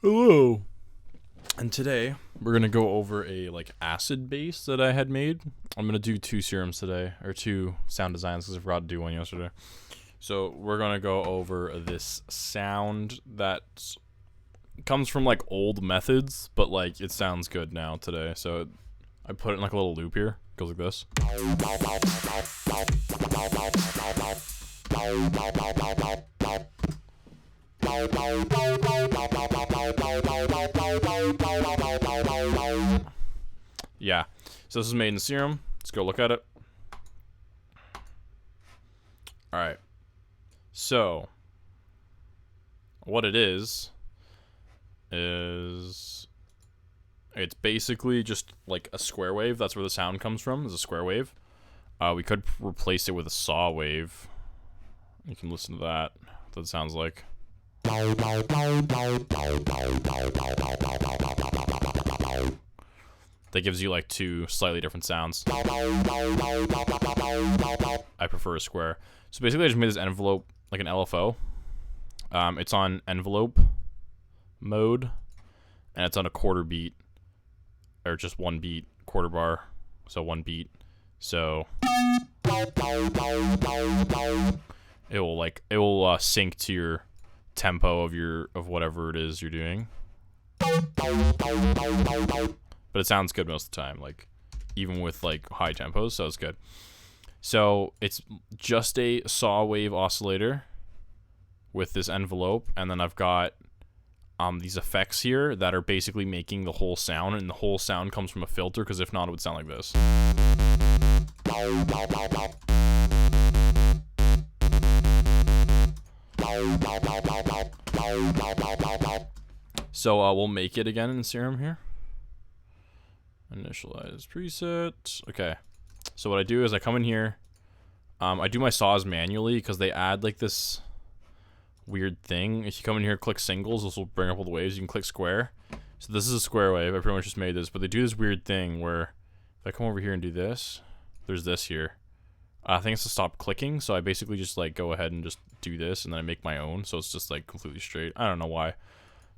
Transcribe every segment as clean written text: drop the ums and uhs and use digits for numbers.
Hello. And today we're gonna go over a acid bass that I had made. I'm gonna do two serums today, or two sound designs because I forgot to do one yesterday. So we're gonna go over this sound that comes from old methods, but it sounds good now today. So I put it in a little loop here. It goes like this. Yeah, so this is made in Serum. Let's go look at it. Alright, so what it is it's basically just a square wave. That's where the sound comes from, is a square wave. We could replace it with a saw wave. You can listen to that, what that sounds like. That gives you two slightly different sounds. I prefer a square. So basically I just made this envelope like an LFO. It's on envelope mode, and it's on a quarter beat, or just one beat, quarter bar, so one beat. So it will sync to your tempo of whatever it is you're doing. But it sounds good most of the time, even with high tempos, so it's good. So it's just a saw wave oscillator with this envelope, and then I've got these effects here that are basically making the whole sound, and the whole sound comes from a filter, because if not, it would sound like this. So we'll make it again in Serum here. Initialize preset. Okay, so what I do is I come in here. I do my saws manually because they add this weird thing. If you come in here, click singles, this will bring up all the waves. You can click square. So this is a square wave. I pretty much just made this, but they do this weird thing where if I come over here and do this, there's this here. I think it's to stop clicking, so I basically just go ahead and just do this, and then I make my own, so it's just completely straight. I don't know why,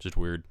just weird.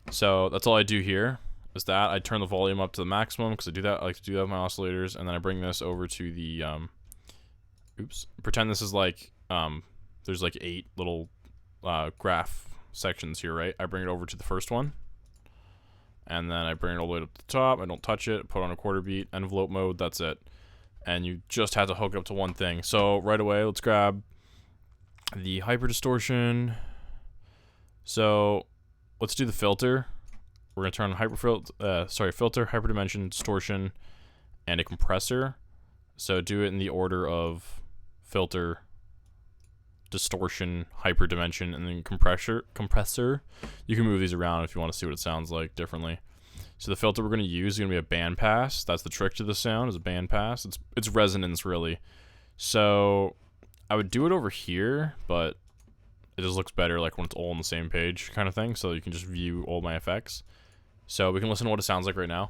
So that's all I do here. Is that I turn the volume up to the maximum because I do that. I like to do that with my oscillators, and then I bring this over to the pretend this is there's 8 little graph sections here, right? I bring it over to the first one, and then I bring it all the way up to the top. I don't touch it. Put on a quarter beat, envelope mode. That's it. And you just have to hook up to one thing. So right away, let's grab the hyper distortion. So let's do the filter. We're gonna turn on filter, hyperdimension, distortion, and a compressor. So do it in the order of filter, distortion, hyperdimension, and then compressor. You can move these around if you want to see what it sounds like differently. So the filter we're gonna use is gonna be a band pass. That's the trick to the sound, is a band pass. It's resonance really. So I would do it over here, but it just looks better when it's all on the same page kind of thing. So you can just view all my effects. So we can listen to what it sounds like right now.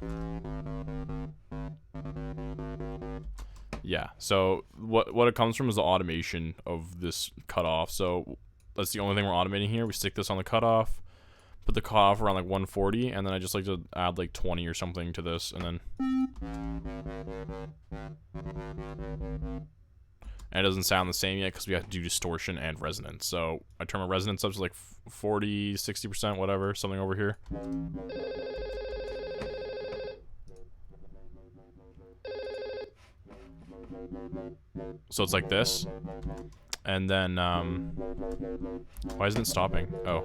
Yeah, so what it comes from is the automation of this cutoff. So that's the only thing we're automating here. We stick this on the cutoff, put the cutoff around 140, and then I just like to add 20 or something to this, and then it doesn't sound the same yet because we have to do distortion and resonance. So I turn my resonance up to 40, 60%, whatever, something over here. So it's like this. And then, why isn't it stopping? Oh.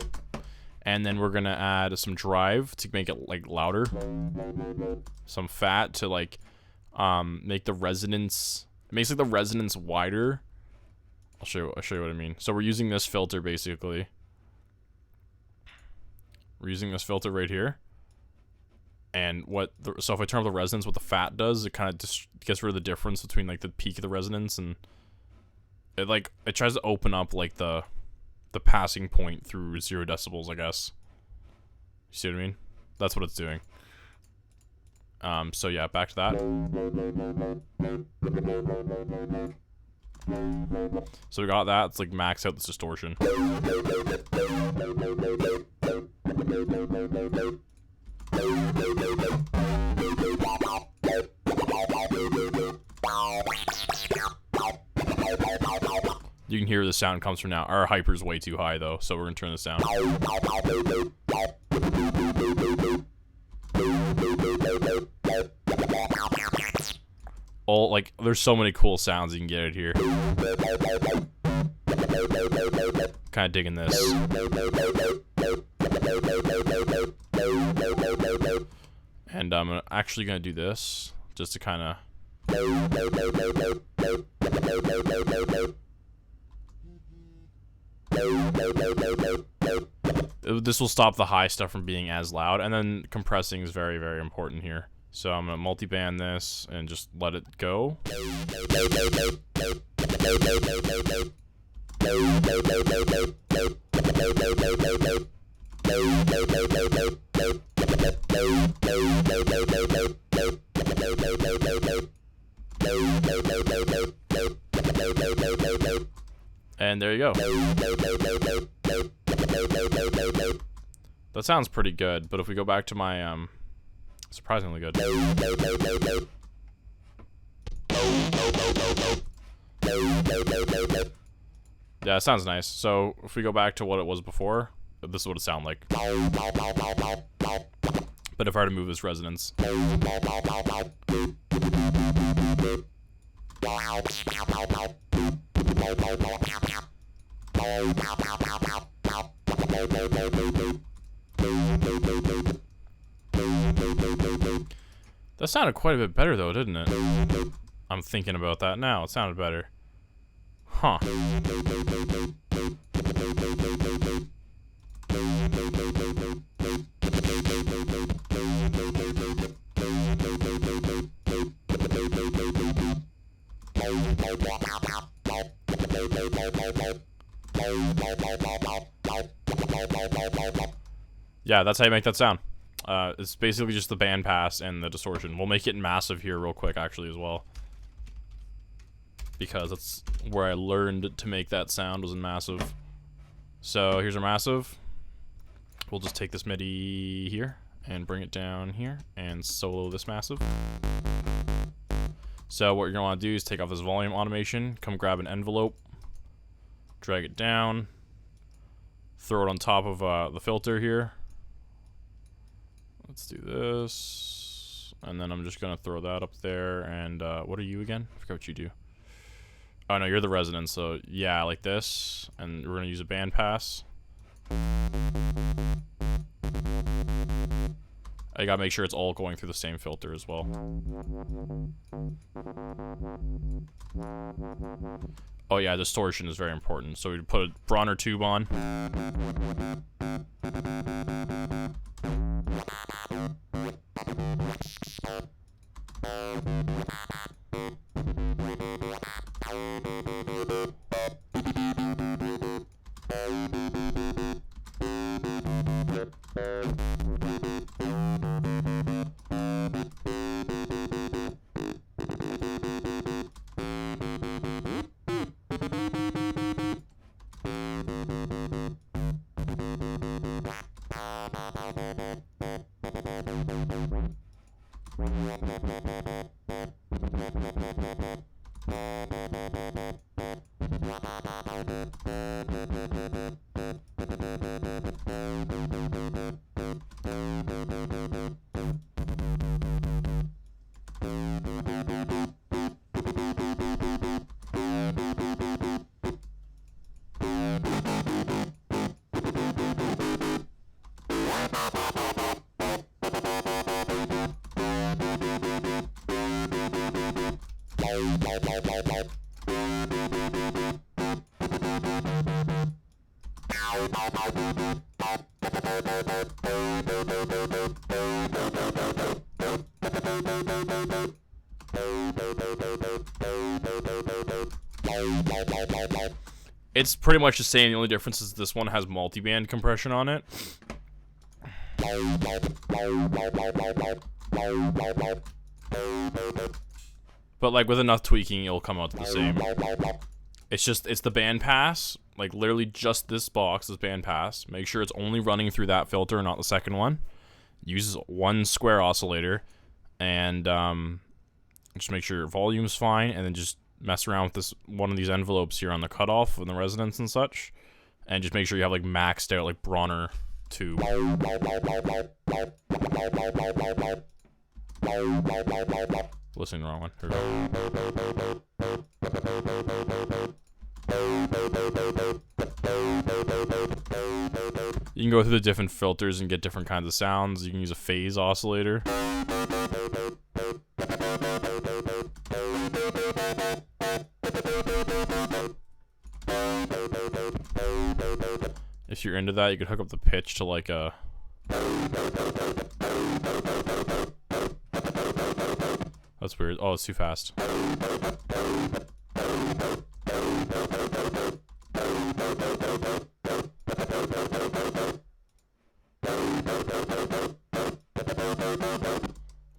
And then we're gonna add some drive to make it louder. Some fat to make the resonance. It makes the resonance wider. I'll show you what I mean. So we're using this filter basically. We're using this filter right here. And so if I turn up the resonance, what the fat does, it kind of just gets rid of the difference between the peak of the resonance, and it tries to open up the passing point through 0 decibels, I guess. You see what I mean? That's what it's doing. So yeah, back to that. So we got that. It's max out this distortion. hear where the sound comes from now. Our hyper's way too high though, so we're gonna turn this down. All like, there's so many cool sounds you can get out here. Kind of digging this. And I'm actually gonna do this just to kind of. This will stop the high stuff from being as loud, and then compressing is very, very important here. So I'm gonna multi-band this and just let it go. And there you go. That sounds pretty good, but if we go back to my, surprisingly good. Yeah, it sounds nice. So, if we go back to what it was before, this is what it sounded like. But if I were to move this resonance. That sounded quite a bit better though, didn't it? I'm thinking about that now. It sounded better. Huh. Yeah, that's how you make that sound. It's basically just the bandpass and the distortion. We'll make it massive here real quick, actually, as well. Because that's where I learned to make that sound, was in massive. So here's our massive. We'll just take this MIDI here and bring it down here and solo this massive. So what you're gonna want to do is take off this volume automation, come grab an envelope, drag it down, throw it on top of the filter here. Let's do this, and then I'm just gonna throw that up there. And what are you again? I forgot what you do. Oh no, you're the resonance. So yeah, like this, and we're gonna use a bandpass. I gotta make sure it's all going through the same filter as well. Oh yeah, distortion is very important. So we put a Bronner tube on. It's pretty much the same. The only difference is this one has multi-band compression on it. But like with enough tweaking, it'll come out to the same. It's the band pass, like literally just this box, this band pass. Make sure it's only running through that filter, not the second one. Uses one square oscillator, and just make sure your volume's fine, and then just mess around with this one of these envelopes here on the cutoff and the resonance and such, and just make sure you have like maxed out like Bronner 2. Listening to the wrong one. Here you can go through the different filters and get different kinds of sounds. You can use a phase oscillator. If you're into that, you could hook up the pitch to like a... That's weird. Oh, it's too fast.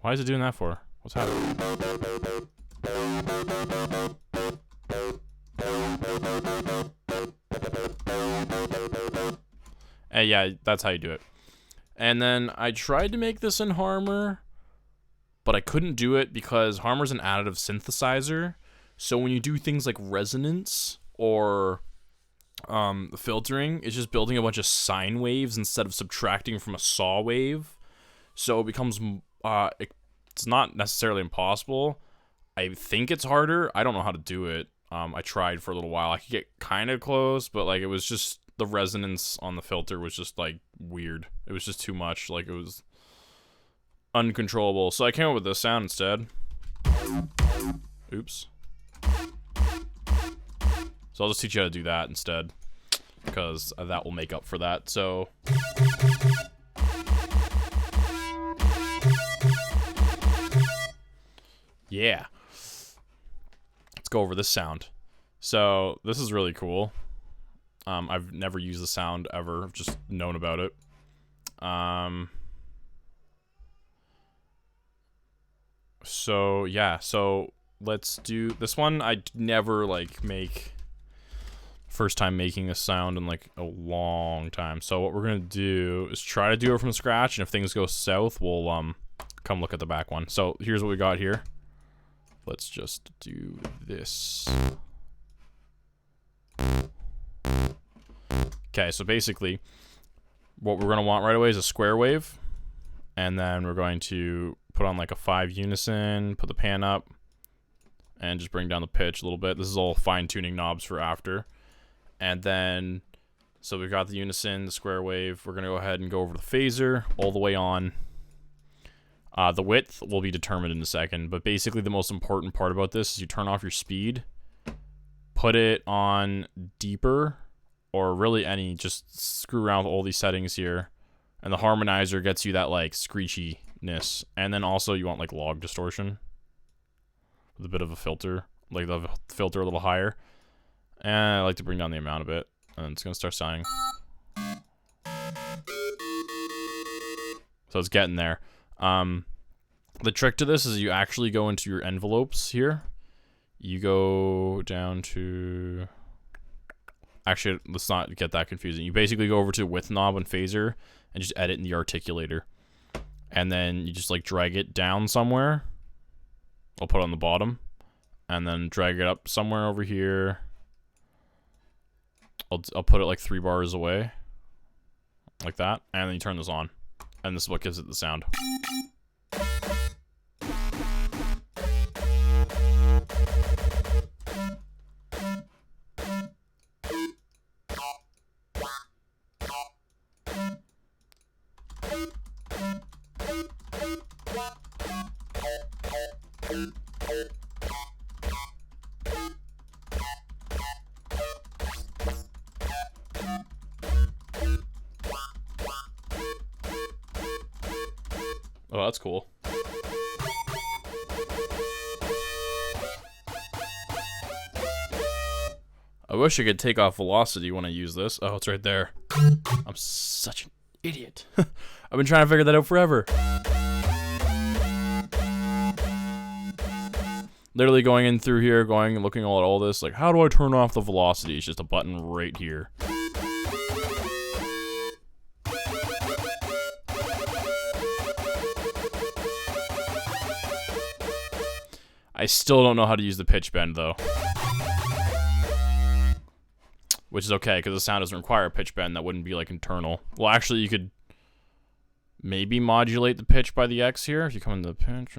Why is it doing that for? What's happening? Yeah, that's how you do it. And then I tried to make this in Harmor, but I couldn't do it because Harmor's an additive synthesizer. So when you do things like resonance or filtering, it's just building a bunch of sine waves instead of subtracting from a saw wave. So it becomes, it's not necessarily impossible. I think it's harder. I don't know how to do it. I tried for a little while. I could get kind of close, but like it was just, the resonance on the filter was just like weird. It was just too much. Like it was uncontrollable. So I came up with this sound instead. Oops. So I'll just teach you how to do that instead, because that will make up for that. So yeah, let's go over this sound. So this is really cool. I've never used the sound ever. I've just known about it. So yeah, so let's do this one. I never like make, first time making a sound in like a long time. So what we're gonna do is try to do it from scratch, and if things go south, we'll come look at the back one. So here's what we got here. Let's just do this. Okay, so basically, what we're going to want right away is a square wave, and then we're going to put on like a 5 unison, put the pan up, and just bring down the pitch a little bit. This is all fine-tuning knobs for after. And then, so we've got the unison, the square wave. We're going to go ahead and go over the phaser all the way on. The width will be determined in a second, but basically the most important part about this is you turn off your speed, put it on deeper, or really any, just screw around with all these settings here, and the harmonizer gets you that like screechiness. And then also you want like log distortion with a bit of a filter, like the filter a little higher, and I like to bring down the amount a bit, and it's gonna start sounding. So it's getting there. The trick to this is you actually go into your envelopes here. You go down to, actually, let's not get that confusing. You basically go over to width knob and phaser and just edit in the articulator. And then you just like drag it down somewhere. I'll put it on the bottom. And then drag it up somewhere over here. I'll put it like 3 bars away. Like that. And then you turn this on. And this is what gives it the sound. Oh, that's cool. I wish I could take off velocity when I use this. Oh, it's right there. I'm such an idiot. I've been trying to figure that out forever. Literally going in through here, going and looking at all this, like, how do I turn off the velocity? It's just a button right here. I still don't know how to use the pitch bend, though. Which is okay, because the sound doesn't require a pitch bend. That wouldn't be, like, internal. Well, actually, you could maybe modulate the pitch by the X here. If you come in the pitch.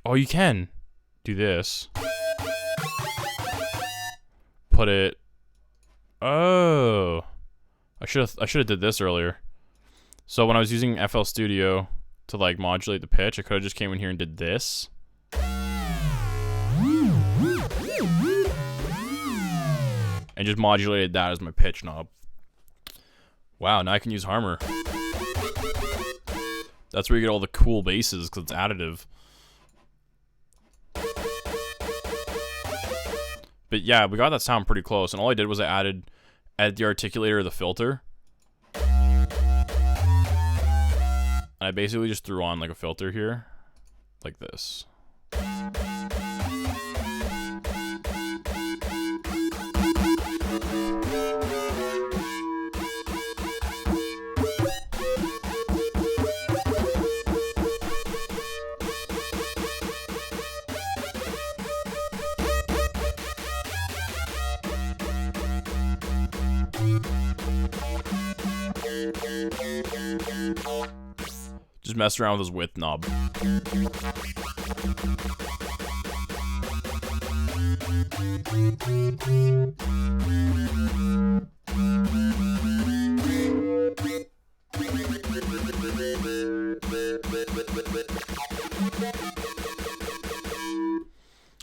Oh, you can do this. Put it... Oh. I should have did this earlier. So when I was using FL Studio to like modulate the pitch, I could have just came in here and did this. And just modulated that as my pitch knob. Wow, now I can use Harmor. That's where you get all the cool basses, because it's additive. But yeah, we got that sound pretty close, and all I did was I added the articulator of the filter. And I basically just threw on like a filter here, like this. Just mess around with his width knob.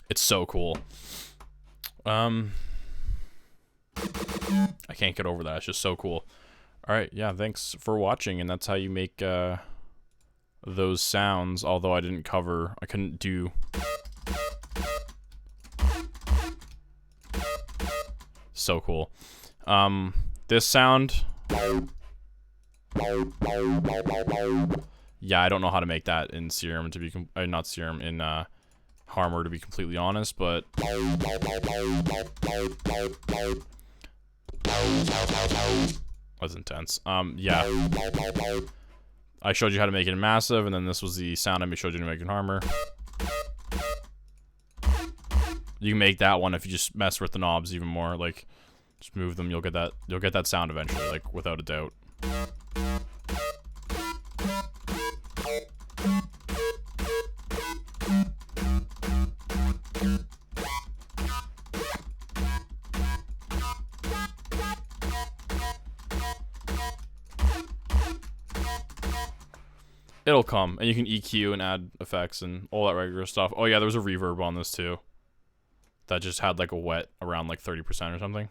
It's so cool. I can't get over that. It's just so cool. Alright, yeah, thanks for watching, and that's how you make those sounds, although I couldn't do... So cool. This sound... Yeah, I don't know how to make that in Serum, to be... not Serum, in Harmor, to be completely honest, but... That's intense. Yeah. I showed you how to make it in Massive, and then this was the sound I showed you to make in Harmor. You can make that one if you just mess with the knobs even more. Like, just move them. You'll get that sound eventually, like without a doubt. It'll come, and you can EQ and add effects and all that regular stuff. Oh yeah, there was a reverb on this too. That just had like a wet around like 30% or something.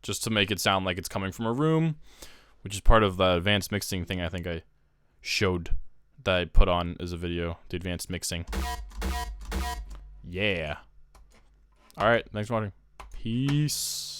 Just to make it sound like it's coming from a room, which is part of the advanced mixing thing I think I showed that I put on as a video, the advanced mixing. Yeah. Alright, thanks for watching. Peace.